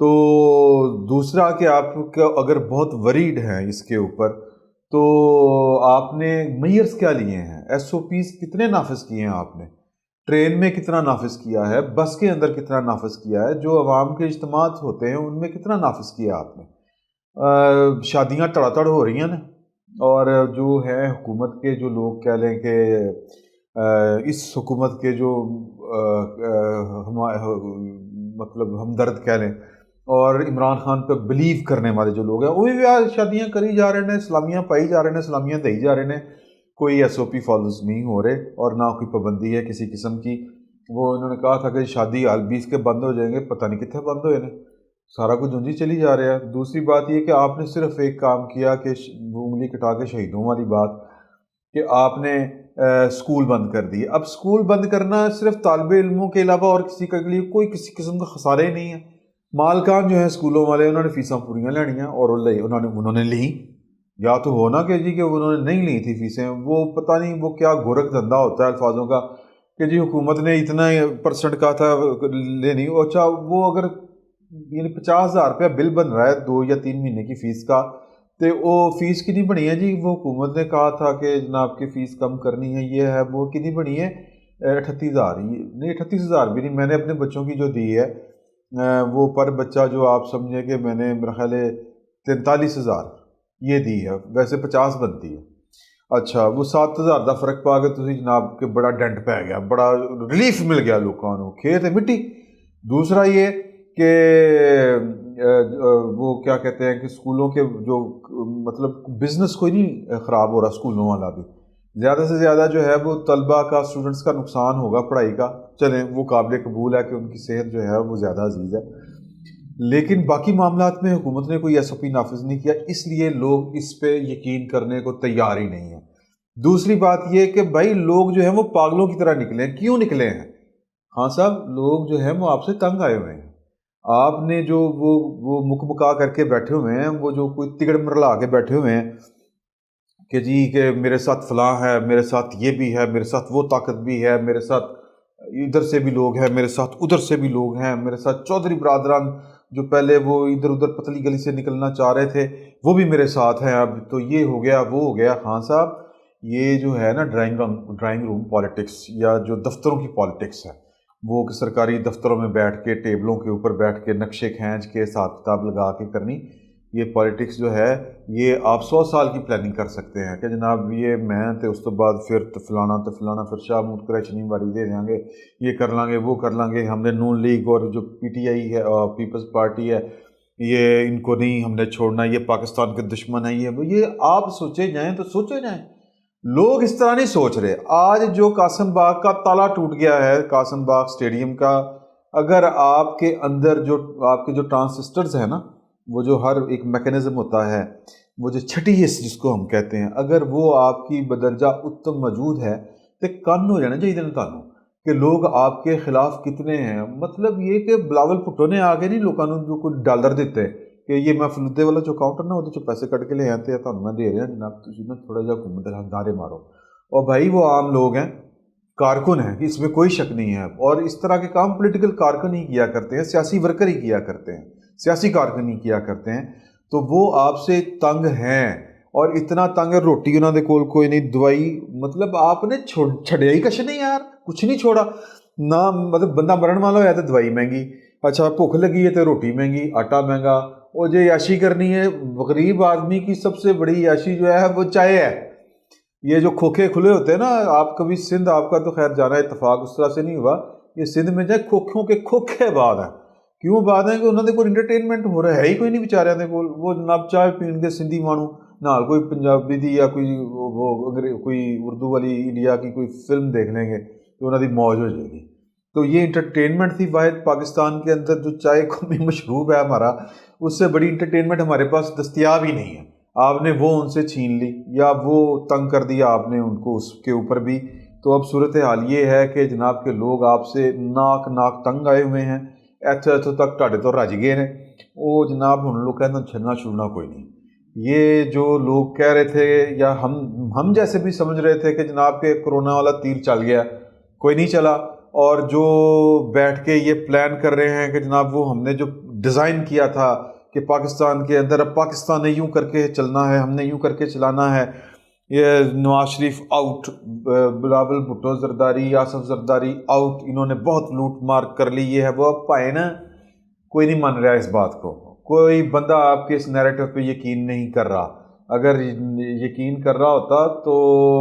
تو دوسرا کہ آپ اگر بہت وریڈ ہیں اس کے اوپر تو آپ نے میئرز کیا لیے ہیں، ایس او پیز کتنے نافذ کیے ہیں، آپ نے ٹرین میں کتنا نافذ کیا ہے، بس کے اندر کتنا نافذ کیا ہے، جو عوام کے اجتماعات ہوتے ہیں ان میں کتنا نافذ کیا آپ نے۔ شادیاں تڑا تڑ ہو رہی ہیں نا، اور جو ہے حکومت کے جو لوگ کہہ لیں کہ اس حکومت کے جو مطلب ہمدرد کہہ لیں، اور عمران خان پہ بلیو کرنے والے جو لوگ ہیں وہ بھی آج شادیاں کری جا رہے ہیں، اسلامیہ پائی جا رہے ہیں، اسلامیہ دئی جا رہے ہیں، کوئی ایس او پی فالوز نہیں ہو رہے اور نہ کوئی پابندی ہے کسی قسم کی۔ وہ انہوں نے کہا تھا کہ شادی حال 20 کے بند ہو جائیں گے، پتہ نہیں کتنے بند ہوئے ہیں، سارا کچھ جنجی چلی جا رہا ہے۔ دوسری بات یہ کہ آپ نے صرف ایک کام کیا کہ انگلی کٹا کے شہیدوں والی بات، کہ آپ نے اسکول بند کر دیے۔ اب اسکول بند کرنا صرف طالب علموں کے علاوہ اور کسی کے لیے کوئی کسی قسم کا خسارہ ہی نہیں ہے۔ مالکان جو ہیں اسکولوں والے انہوں نے فیساں پوریاں لینیاں اور انہوں نے لیں، یا تو ہونا کہ جی کہ انہوں نے نہیں لی تھی فیسیں، وہ پتہ نہیں وہ کیا گورکھ دھندا ہوتا ہے الفاظوں کا کہ جی حکومت نے اتنا پرسنٹ کہا تھا لینی، اچھا وہ اگر یعنی 50,000 روپیہ بل بن رہا ہے 2 یا 3 مہینے کی فیس کا، تو وہ فیس کتنی بنی ہے جی؟ وہ حکومت نے کہا تھا کہ جناب کی فیس کم کرنی ہے، یہ ہے وہ کتنی بنی ہے؟ 38,000 نہیں 38,000 بھی نہیں، میں نے اپنے بچوں کی جو دی ہے وہ پر بچہ جو آپ سمجھیں کہ میں نے میرا خیال ہے 43,000 یہ دی ہے، ویسے 50 بنتی ہے۔ اچھا وہ 7,000 کا فرق پا کے تھی جناب کہ بڑا ڈنٹ پی گیا، بڑا ریلیف مل گیا لوگوں کو، کھیت ہے مٹی۔ دوسرا یہ کہ وہ کیا کہتے ہیں کہ اسکولوں کے جو مطلب بزنس کوئی نہیں خراب ہو رہا، اسکولوں والا بھی زیادہ سے زیادہ جو ہے وہ طلبہ کا اسٹوڈنٹس کا نقصان ہوگا پڑھائی کا، چلیں وہ قابل قبول ہے کہ ان کی صحت جو ہے وہ زیادہ عزیز ہے، لیکن باقی معاملات میں حکومت نے کوئی ایس او پی نافذ نہیں کیا، اس لیے لوگ اس پہ یقین کرنے کو تیار ہی نہیں ہیں۔ دوسری بات یہ کہ بھائی لوگ جو ہیں وہ پاگلوں کی طرح نکلے ہیں، کیوں نکلے ہیں؟ ہاں صاحب لوگ جو ہیں وہ آپ سے تنگ آئے ہوئے ہیں، آپ نے جو وہ مکمکا کر کے بیٹھے ہوئے ہیں، وہ جو کوئی تگڑ مرلا کے بیٹھے ہوئے ہیں کہ جی کہ میرے ساتھ فلاں ہے، میرے ساتھ یہ بھی ہے، میرے ساتھ وہ طاقت بھی ہے، میرے ساتھ ادھر سے بھی لوگ ہیں، میرے ساتھ ادھر سے بھی لوگ ہیں، میرے ساتھ چودھری برادران جو پہلے وہ ادھر ادھر پتلی گلی سے نکلنا چاہ رہے تھے وہ بھی میرے ساتھ ہیں، اب تو یہ ہو گیا وہ ہو گیا۔ ہاں صاحب یہ جو ہے نا ڈرائنگ روم پالیٹکس یا جو دفتروں کی پالیٹکس ہے، وہ سرکاری دفتروں میں بیٹھ کے ٹیبلوں کے اوپر بیٹھ کے نقشے کھینچ کے حساب کتاب لگا کے کرنی، یہ پالیٹکس جو ہے یہ آپ 100 سال کی پلاننگ کر سکتے ہیں کہ جناب یہ میں تے اس تو بعد پھر فلانا پھر شاہ محمود قریشی باری دے دیں گے، یہ کر لیں گے وہ کر لیں گے، ہم نے نون لیگ اور جو پی ٹی آئی ہے پیپلز پارٹی ہے یہ ان کو نہیں ہم نے چھوڑنا، یہ پاکستان کے دشمن ہیں، یہ آپ سوچے جائیں تو سوچے جائیں، لوگ اس طرح نہیں سوچ رہے۔ آج جو قاسم باغ کا تالا ٹوٹ گیا ہے، قاسم باغ اسٹیڈیم کا، اگر آپ کے اندر جو آپ کے جو ٹرانسسٹرز ہیں نا، وہ جو ہر ایک میکینزم ہوتا ہے، وہ جو چھٹی حص جس کو ہم کہتے ہیں، اگر وہ آپ کی بدرجہ اتم موجود ہے تو کن ہو جانا چاہیے تمہیں کہ لوگ آپ کے خلاف کتنے ہیں۔ مطلب یہ کہ بلاول بھٹو نے آگے نہیں لوگوں کو جو کوئی ڈالر دیتے کہ یہ میں فلودے والا جو کاؤنٹر نا وہ پیسے کٹ کے لے آتے ہیں تو میں دے رہا جناب تھی نا تھوڑا جا حکومت دارے مارو، اور بھائی وہ عام لوگ ہیں، کارکن ہیں، اس میں کوئی شک نہیں ہے، اور اس طرح کے کام پولیٹیکل کارکن ہی کیا کرتے ہیں، سیاسی ورکر ہی کیا کرتے ہیں، سیاسی کارکن ہی کیا کرتے ہیں، تو وہ آپ سے تنگ ہیں، اور اتنا تنگ ہے روٹی انہوں نے کول کوئی نہیں، دوائی مطلب آپ نے چھڑیا ہی کچھ نہیں یار، کچھ نہیں چھوڑا نہ، مطلب بندہ مرن والا ہوا تو دوائی مہنگی، اچھا بھوک لگی ہے تو روٹی مہنگی، آٹا مہنگا، اور جو عیاشی کرنی ہے غریب آدمی کی سب سے بڑی عیاشی جو ہے وہ چائے ہے۔ یہ جو کھوکھے کھلے ہوتے ہیں نا، آپ کبھی سندھ، آپ کا تو خیر جانا اتفاق اس طرح سے نہیں ہوا، یہ سندھ میں جائے کھوکھوں کے کھوکھے بعد ہیں، کیوں بعد ہیں کہ انہوں نے کوئی انٹرٹینمنٹ ہو رہا ہے ہی کوئی نہیں بیچارے دے کول، وہ جناب چائے پین کے سندھی مانو نال کوئی پنجابی دی یا کوئی کوئی اردو والی انڈیا کی کوئی فلم دیکھ لیں گے تو انہوں دی موج ہو جائے گی۔ تو یہ انٹرٹینمنٹ تھی واحد پاکستان کے اندر، جو چائے کو بھی مشروب ہے ہمارا، اس سے بڑی انٹرٹینمنٹ ہمارے پاس دستیاب ہی نہیں ہے، آپ نے وہ ان سے چھین لی یا وہ تنگ کر دیا آپ نے ان کو اس کے اوپر بھی۔ تو اب صورتحال یہ ہے کہ جناب کے لوگ آپ سے ناک تنگ آئے ہوئے ہیں، ایتھوں تک ٹاڈے تو رج گئے ہیں، وہ جناب ہن لوگ کہنا چھڑنا چھوڑنا کوئی نہیں۔ یہ جو لوگ کہہ رہے تھے یا ہم جیسے بھی سمجھ رہے تھے کہ جناب کے کرونا والا تیر چل گیا، کوئی نہیں چلا، اور جو بیٹھ کے یہ پلان کر رہے ہیں کہ جناب وہ ہم نے جو ڈیزائن کیا تھا کہ پاکستان کے اندر اب پاکستان نے یوں کر کے چلنا ہے، ہم نے یوں کر کے چلانا ہے، یہ نواز شریف آؤٹ، بلاول بھٹو زرداری، آصف زرداری آؤٹ، انہوں نے بہت لوٹ مار کر لی، یہ ہے وہ. اب پائے نا کوئی نہیں مان رہا اس بات کو، کوئی بندہ آپ کے اس نیریٹو پہ یقین نہیں کر رہا. اگر یقین کر رہا ہوتا تو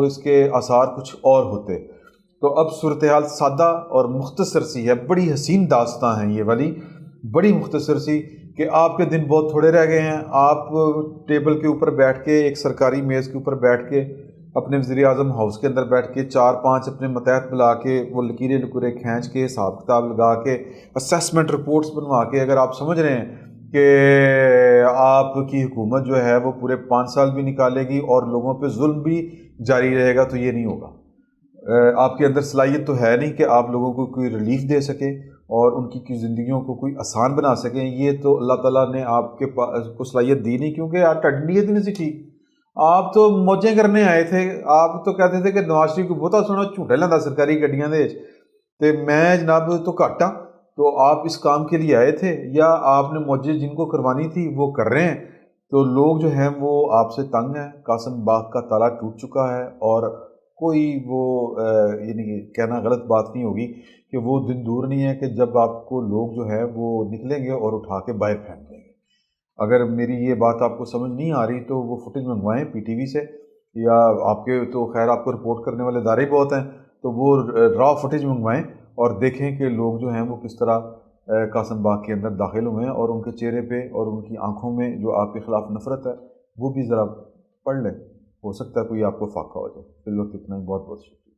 اس کے آثار کچھ اور ہوتے. تو اب صورتحال سادہ اور مختصر سی ہے، بڑی حسین داستاں ہیں یہ والی، بڑی مختصر سی، کہ آپ کے دن بہت تھوڑے رہ گئے ہیں. آپ ٹیبل کے اوپر بیٹھ کے، ایک سرکاری میز کے اوپر بیٹھ کے، اپنے وزیر اعظم ہاؤس کے اندر بیٹھ کے 4-5 اپنے متحد بلا کے، وہ لکیریں لکورے کھینچ کے، حساب کتاب لگا کے، اسیسمنٹ رپورٹس بنوا کے، اگر آپ سمجھ رہے ہیں کہ آپ کی حکومت جو ہے وہ پورے 5 سال بھی نکالے گی اور لوگوں پہ ظلم بھی جاری رہے گا، تو یہ نہیں ہوگا. آپ کے اندر صلاحیت تو ہے نہیں کہ آپ لوگوں کو کوئی ریلیف دے سکیں اور ان کی زندگیوں کو کوئی آسان بنا سکیں. یہ تو اللہ تعالیٰ نے آپ کے پاس کو صلاحیت دی نہیں، کیونکہ آپ ٹڈنیت نہیں سی ٹھیک. آپ تو موجیں کرنے آئے تھے، آپ تو کہتے تھے کہ نواز شریف کو بہت سونا جھوٹے لینا سرکاری گڈیاں دے تے میں جناب تو گھٹ ہاں. تو آپ اس کام کے لیے آئے تھے یا آپ نے موجیں جن کو کروانی تھی وہ کر رہے ہیں؟ تو لوگ جو ہیں وہ آپ سے تنگ ہیں. قاسم باغ کا تالا ٹوٹ چکا ہے اور کوئی وہ یعنی کہنا غلط بات نہیں ہوگی کہ وہ دن دور نہیں ہے کہ جب آپ کو لوگ جو ہے وہ نکلیں گے اور اٹھا کے باہر پھینک دیں گے. اگر میری یہ بات آپ کو سمجھ نہیں آ رہی تو وہ فوٹیج منگوائیں پی ٹی وی سے، یا آپ کے تو خیر آپ کو رپورٹ کرنے والے ادارے بہت ہیں، تو وہ را فوٹیج منگوائیں اور دیکھیں کہ لوگ جو ہیں وہ کس طرح قاسم باغ کے اندر داخل ہوئے ہیں، اور ان کے چہرے پہ اور ان کی آنکھوں میں جو آپ کے خلاف نفرت ہے وہ بھی ذرا پڑھ لیں. ہو سکتا ہے کوئی آپ کو فاقہ ہو جائے. فی الوقت اتنا ہی. بہت بہت شکریہ.